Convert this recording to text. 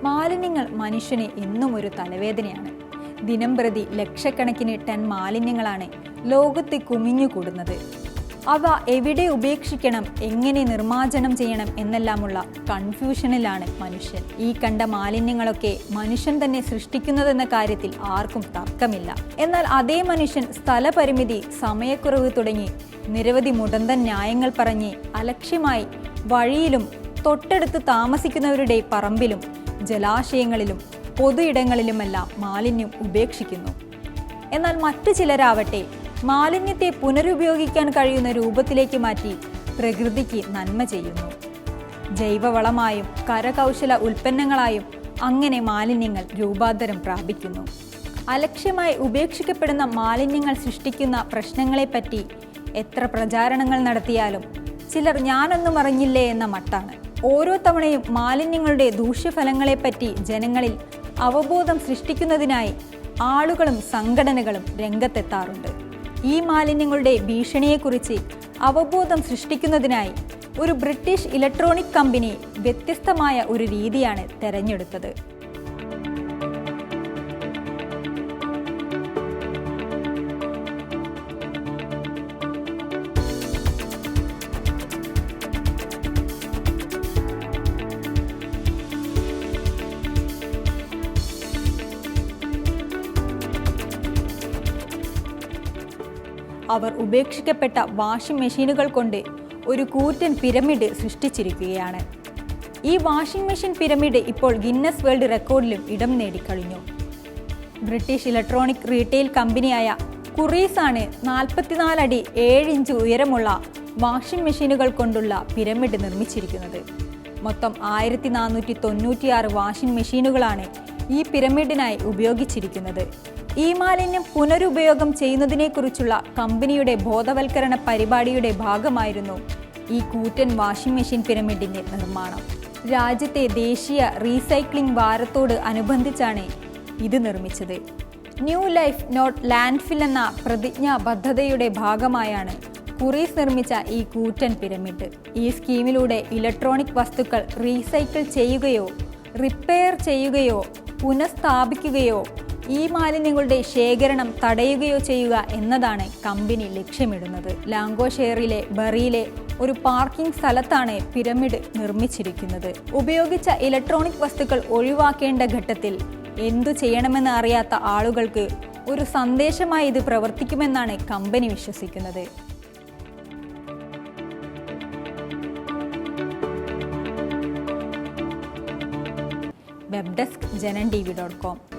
മാലിന്യങ്ങൾ മനുഷ്യന് എന്നും ഒരു തലവേദനയാണ്. ദിനംപ്രതി ലക്ഷക്കണക്കിന് ടൺ മാലിന്യങ്ങളാണ് ലോകത്ത് കുമിഞ്ഞുകൂടുന്നത്. അവ എവിടെ ഉപേക്ഷിക്കണം, എങ്ങനെ നിർമ്മാർജ്ജനം ചെയ്യണം എന്നെല്ലാമുള്ള കൺഫ്യൂഷനിലാണ് മനുഷ്യൻ. ഈ കണ്ട മാലിന്യങ്ങളൊക്കെ മനുഷ്യൻ തന്നെ സൃഷ്ടിക്കുന്നതെന്ന കാര്യത്തിൽ ആർക്കും തർക്കമില്ല. എന്നാൽ അതേ മനുഷ്യൻ സ്ഥലപരിമിതി, സമയക്കുറവ് തുടങ്ങി നിരവധി മുടന്തൻ ന്യായങ്ങൾ പറഞ്ഞ് അലക്ഷ്യമായി വഴിയിലും തൊട്ടടുത്ത് താമസിക്കുന്നവരുടെ പറമ്പിലും ജലാശയങ്ങളിലും പൊതു ഇടങ്ങളിലുമെല്ലാം മാലിന്യം ഉപേക്ഷിക്കുന്നു. എന്നാൽ മറ്റു ചിലരാവട്ടെ മാലിന്യത്തെ പുനരുപയോഗിക്കാൻ കഴിയുന്ന രൂപത്തിലേക്ക് മാറ്റി പ്രകൃതിക്ക് നന്മ ചെയ്യുന്നു. ജൈവവളമായും കരകൗശല ഉൽപ്പന്നങ്ങളായും അങ്ങനെ മാലിന്യങ്ങൾ രൂപാന്തരം പ്രാപിക്കുന്നു. അലക്ഷ്യമായി ഉപേക്ഷിക്കപ്പെടുന്ന മാലിന്യങ്ങൾ സൃഷ്ടിക്കുന്ന പ്രശ്നങ്ങളെപ്പറ്റി എത്ര പ്രചാരണങ്ങൾ നടത്തിയാലും ചിലർ ഞാനൊന്നും അറിഞ്ഞില്ലേ എന്ന മട്ടാണ്. ഓരോ തവണയും മാലിന്യങ്ങളുടെ ദൂഷ്യഫലങ്ങളെപ്പറ്റി ജനങ്ങളിൽ അവബോധം സൃഷ്ടിക്കുന്നതിനായി ആളുകളും സംഘടനകളും രംഗത്തെത്താറുണ്ട്. ഈ മാലിന്യങ്ങളുടെ ഭീഷണിയെക്കുറിച്ച് അവബോധം സൃഷ്ടിക്കുന്നതിനായി ഒരു ബ്രിട്ടീഷ് ഇലക്ട്രോണിക് കമ്പനി വ്യത്യസ്തമായ ഒരു രീതിയാണ് തെരഞ്ഞെടുത്തത്. അവർ ഉപേക്ഷിക്കപ്പെട്ട വാഷിംഗ് മെഷീനുകൾ കൊണ്ട് ഒരു കൂറ്റൻ പിരമിഡ് സൃഷ്ടിച്ചിരിക്കുകയാണ്. ഈ വാഷിംഗ് മെഷീൻ പിരമിഡ് ഇപ്പോൾ ഗിന്നസ് വേൾഡ് റെക്കോർഡിലും ഇടം നേടിക്കഴിഞ്ഞു. ബ്രിട്ടീഷ് ഇലക്ട്രോണിക് റീറ്റെയിൽ കമ്പനിയായ കുറീസ് ആണ് 44 അടി 7 ഇഞ്ച് ഉയരമുള്ള വാഷിംഗ് മെഷീനുകൾ കൊണ്ടുള്ള പിരമിഡ് നിർമ്മിച്ചിരിക്കുന്നത്. മൊത്തം 1496 വാഷിംഗ് മെഷീനുകളാണ് ഈ പിരമിഡിനായി ഉപയോഗിച്ചിരിക്കുന്നത്. ഈ മാലിന്യം പുനരുപയോഗം ചെയ്യുന്നതിനെക്കുറിച്ചുള്ള കമ്പനിയുടെ ബോധവൽക്കരണ പരിപാടിയുടെ ഭാഗമായിരുന്നു ഈ കൂറ്റൻ വാഷിംഗ് മെഷീൻ പിരമിഡിന്റെ നിർമ്മാണം. രാജ്യത്തെ ദേശീയ റീസൈക്ലിംഗ് വാരത്തോട് അനുബന്ധിച്ചാണ് ഇത് നിർമ്മിച്ചത്. ന്യൂ ലൈഫ് നോട്ട് ലാൻഡ്ഫിൽ എന്ന പ്രതിജ്ഞാബദ്ധതയുടെ ഭാഗമായാണ് കുറീസ് നിർമ്മിച്ച ഈ കൂറ്റൻ പിരമിഡ്. ഈ സ്കീമിലൂടെ ഇലക്ട്രോണിക് വസ്തുക്കൾ റീസൈക്കിൾ ചെയ്യുകയോ റിപ്പയർ ചെയ്യുകയോ പുനഃസ്ഥാപിക്കുകയോ ഈ മാലിന്യങ്ങളുടെ ശേഖരണം തടയുകയോ ചെയ്യുക എന്നതാണ് കമ്പനി ലക്ഷ്യമിടുന്നത്. ലാങ്കോഷെയറിലെ ബറിയിലെ ഒരു പാർക്കിംഗ് സ്ഥലത്താണ് പിരമിഡ് നിർമ്മിച്ചിരിക്കുന്നത്. ഉപയോഗിച്ച ഇലക്ട്രോണിക് വസ്തുക്കൾ ഒഴിവാക്കേണ്ട ഘട്ടത്തിൽ എന്തു ചെയ്യണമെന്ന് അറിയാത്ത ആളുകൾക്ക് ഒരു സന്ദേശമായി ഇത് പ്രവർത്തിക്കുമെന്നാണ് കമ്പനി വിശ്വസിക്കുന്നത്. Web desk JananTV.com